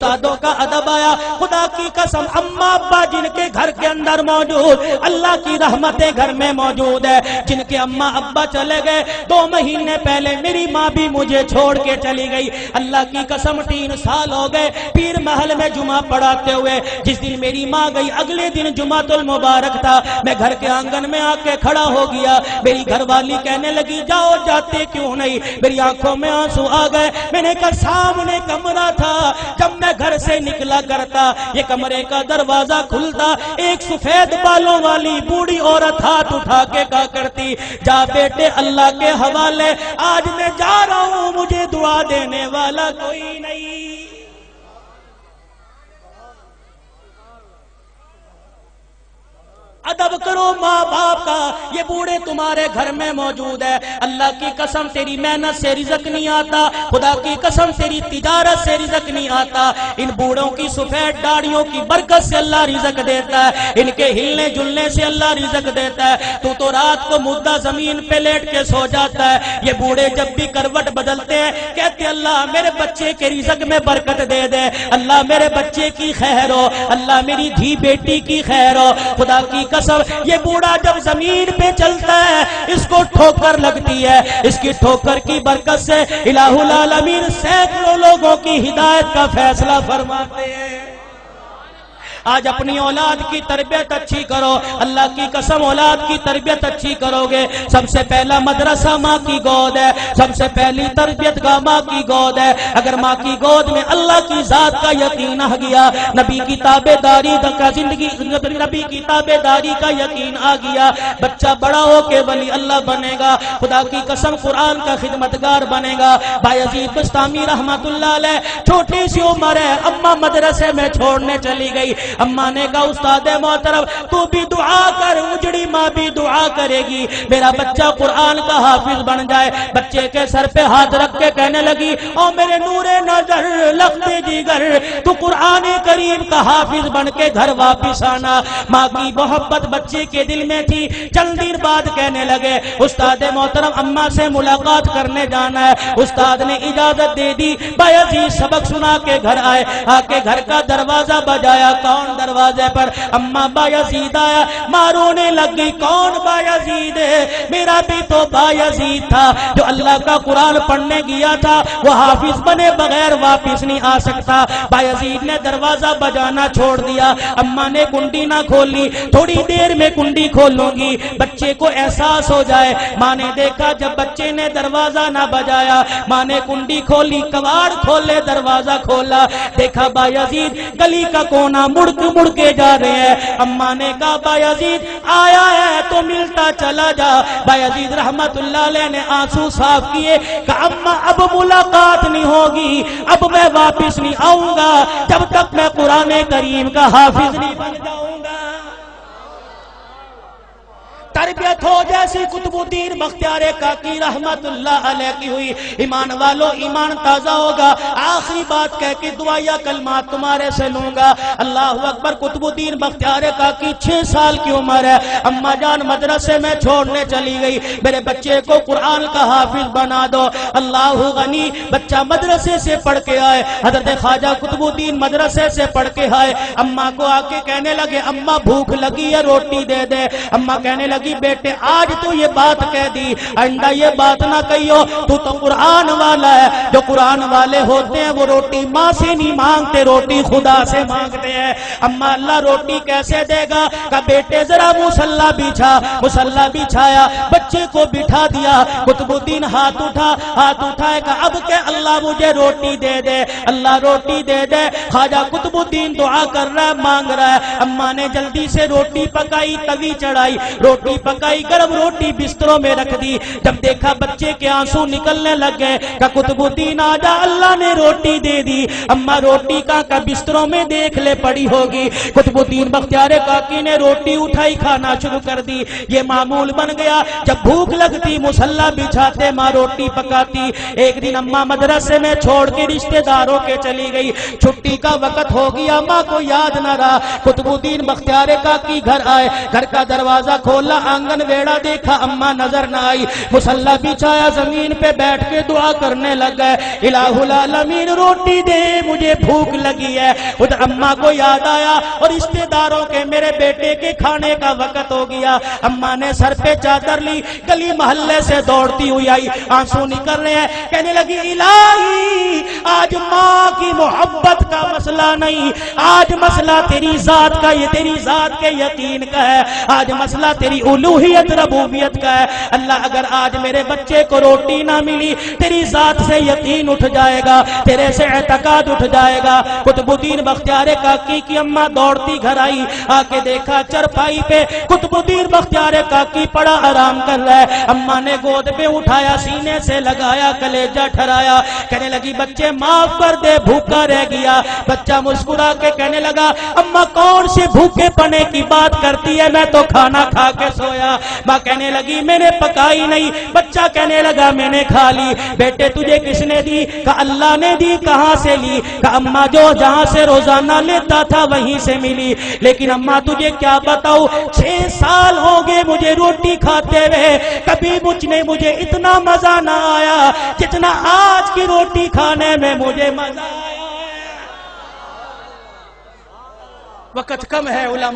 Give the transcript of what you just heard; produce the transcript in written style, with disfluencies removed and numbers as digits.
استادوں کا ادب آیا. خدا کی قسم اماں ابا جن کے گھر کے اندر موجود, اللہ کی رحمتیں گھر میں موجود ہے. جن کے اماں ابا چلے گئے 2 مہینے پہلے میری ماں بھی مجھے چھوڑ کے چلی گئی. اللہ کی قسم 3 سال ہو گئے پیر محل میں جمعہ پڑھاتے ہوئے. جس دن میری ماں گئی اگلے دن جمعۃ المبارک تھا. میں گھر کے آنگن میں آ کے کھڑا ہو گیا. میری گھر والی کہنے لگی جاؤ جاتے کیوں نہیں. میری آنکھوں میں آنسو آ گئے. میں نے کہا سامنے کمرہ تھا, جب میں گھر سے نکلا کرتا یہ کمرے کا دروازہ کھلتا, ایک سفید بالوں والی بوڑھی عورت ہاتھ اٹھا کے کہا کرتی جا بیٹے اللہ کے حوالے, آج میں جا رہا ہوں مجھے دعا دینے والا کوئی نہیں. ادب کرو ماں باپ کا. یہ بوڑھے تمہارے گھر میں موجود ہے. اللہ کی قسم تیری محنت سے رزق نہیں آتا, خدا کی قسم تیری تجارت سے رزق نہیں آتا. ان بوڑھوں کی سفید داڑھیوں کی برکت سے اللہ رزق دیتا ہے, ان کے ہلنے جلنے سے اللہ رزق دیتا ہے. تو رات کو مردہ زمین پہ لیٹ کے سو جاتا ہے. یہ بوڑھے جب بھی کروٹ بدلتے ہیں کہتے اللہ میرے بچے کے رزق میں برکت دے دے, اللہ میرے بچے کی خیر ہو, اللہ میری دھی بیٹی کی خیر ہو. خدا کی قسم یہ بوڑھا جب زمین پہ چلتا ہے اس کو ٹھوکر لگتی ہے. اس کی ٹھوکر کی برکت سے الہ العالمین سینکڑوں لوگوں کی ہدایت کا فیصلہ فرماتے ہیں. آج اپنی اولاد کی تربیت اچھی کرو. اللہ کی قسم اولاد کی تربیت اچھی کرو گے. سب سے پہلا مدرسہ ماں کی گود ہے, سب سے پہلی تربیت گاہ ماں کی گود ہے. اگر ماں کی گود میں اللہ کی ذات کا یقین آ گیا, نبی کی تابع داری کا زندگی, نبی کی تابع داری کا یقین آ گیا, بچہ بڑا ہو کے ولی اللہ بنے گا. خدا کی قسم قرآن کا خدمتگار بنے گا. بایزید بستامی رحمت اللہ علیہ چھوٹی سی عمر ہے, اماں مدرسے میں چھوڑنے چلی گئی. اماں نے کہا استاد محترم تو بھی دعا کر, اجڑی ماں بھی دعا کرے گی میرا بچہ قرآن کا حافظ بن جائے. بچے کے سر پہ ہاتھ رکھ کے کہنے لگی او میرے نور نظر لختے جگر تو قرآن کریم کا حافظ بن کے گھر واپس آنا. ماں کی محبت بچے کے دل میں تھی. چند دن بعد کہنے لگے استاد محترم اماں سے ملاقات کرنے جانا ہے. استاد نے اجازت دے دی. بایزید سبق سنا کے گھر آئے. آ کے گھر کا دروازہ بجایا. کون دروازے پر؟ اماں بایزید آیا. مارونے لگ گئی کون بایزید ہے؟ میرا بھی تو بایزید تھا جو اللہ کا قرآن پڑھنے گیا تھا, وہ حافظ بنے بغیر واپس نہیں آ سکتا. بایزید نے دروازہ بجانا چھوڑ دیا. اماں نے کنڈی نہ کھولی, تھوڑی دیر میں کنڈی کھولوں گی بچے کو احساس ہو جائے. ماں نے دیکھا جب بچے نے دروازہ نہ بجایا, ماں نے کنڈی کھولی, کواڑ کھولے, دروازہ کھولا, دیکھا بایزید گلی کا کونا مڑ کے جا رہے ہیں. اماں نے کہا بایزید آیا ہے تو ملتا چلا جا. بایزید رحمت اللہ علیہ نے آنسو صاف کیے کہ اماں اب ملاقات نہیں ہوگی, اب میں واپس نہیں آؤں گا جب تک میں قرآن کریم کا حافظ نہیں بن جاؤں گا. تربیت ہو جیسی قطب الدین بختیار کاکی رحمت اللہ علیہ کی ہوئی. ایمان والو ایمان تازہ ہوگا. آخری بات کہہ کے دعائیہ کلمات تمہارے سے لوں گا. اللہ اکبر. قطب الدین بختیار کاکی 6 سال کی عمر ہے. اماں جان مدرسے میں چھوڑنے چلی گئی, میرے بچے کو قرآن کا حافظ بنا دو. اللہ غنی بچہ مدرسے سے پڑھ کے آئے. حضرت خواجہ قطب الدین مدرسے سے پڑھ کے آئے. اماں کو آ کے کہنے لگے اماں بھوک لگی ہے روٹی دے دے. اماں کہنے لگی بیٹے آج تو یہ بات کہہ دی, آئندہ یہ بات نہ کہیو, تو قرآن والا ہے. جو قرآن والے ہوتے ہیں وہ روٹی ماں سے نہیں مانگتے, روٹی خدا سے مانگتے ہیں. اما اللہ روٹی کیسے دے گا؟ کہ بیٹے ذرا مصلی بچھا. مصلی بچھایا, بچے کو بٹھا دیا. قطب الدین ہاتھ اٹھائے کہ اب کہ اللہ مجھے روٹی دے دے, اللہ روٹی دے دے. خواجہ قطب الدین دعا کر رہا ہے, مانگ رہا ہے. اما نے جلدی سے روٹی پکائی, توی چڑھائی, روٹی پکائی, گرم روٹی بستروں میں رکھ دی. جب دیکھا بچے کے آنسو نکلنے لگ گئے کہ قطب الدین آجا اللہ نے روٹی دے دی. اما روٹی کا بستروں میں دیکھ لے پڑی ہوگی. قطب الدین بختیار کاکی نے روٹی اٹھائی, کھانا شروع کر دی. یہ معمول بن گیا, جب بھوک لگتی مصلی بچھاتے, ماں روٹی پکاتی. ایک دن اما مدرسے میں چھوڑ کے رشتہ داروں کے چلی گئی. چھٹی کا وقت ہو گیا, ماں کو یاد نہ رہا. قطب الدین بختیار کاکی گھر آئے, گھر کا دروازہ کھولا, آنگن ویڑا دیکھا، اما نظر نہ آئی، مصلی بچھایا، زمین پہ بیٹھ کے دعا کرنے لگ گئے، الہ العالمین روٹی دے مجھے بھوک لگی ہے۔ ادھر اما کو یاد آیا اور رشتے داروں کے میرے بیٹے کے کھانے کا وقت ہو گیا۔ اما نے سر پہ چادر لی، گلی محلے سے دوڑتی ہوئی آئی، آنسو نکل رہے ہیں، کہنے لگی الہی آج ماں کی محبت کا مسئلہ نہیں، آج مسئلہ تیری ذات کا، یہ تیری ذات کے یقین کا ہے، آج مسئلہ تیری الوہیت ربوبیت کا ہے۔ اللہ اگر آج میرے بچے کو روٹی نہ ملی، تیری ذات سے یقین اٹھ جائے گا، تیرے سے اعتقاد اٹھ جائے گا۔ قطب الدین بختیار کاکی کی اماں دوڑتی گھر آئی، آ کے دیکھا چرپائی پہ قطب الدین بختیار کاکی پڑا آرام کر رہا ہے۔ اماں نے گود پہ اٹھایا، سینے سے لگایا، کلیجہ ٹھرایا، کہنے لگی بچے معاف کر دے، بھوکا رہ گیا۔ بچہ مسکرا کے کہنے لگا اماں کون سے بھوکے پنے کی بات کرتی ہے، میں تو کھانا کھا کے سویا۔ ماں کہنے لگی میں نے پکائی نہیں، بچہ کہنے لگا میں نے کھا لی۔ بیٹے تجھے کس نے دی؟ کہا اللہ نے دی۔ کہاں سے لی؟ کہا اماں جو جہاں سے روزانہ لیتا تھا وہیں سے ملی۔ لیکن اماں تجھے کیا بتاؤ، 6 سال ہو گئے مجھے روٹی کھاتے ہوئے، کبھی مجھے اتنا مزہ نہ آیا جتنا آج کی روٹی کھانے میں مجھے مزہ آیا ہے۔ وقت کم ہے علماء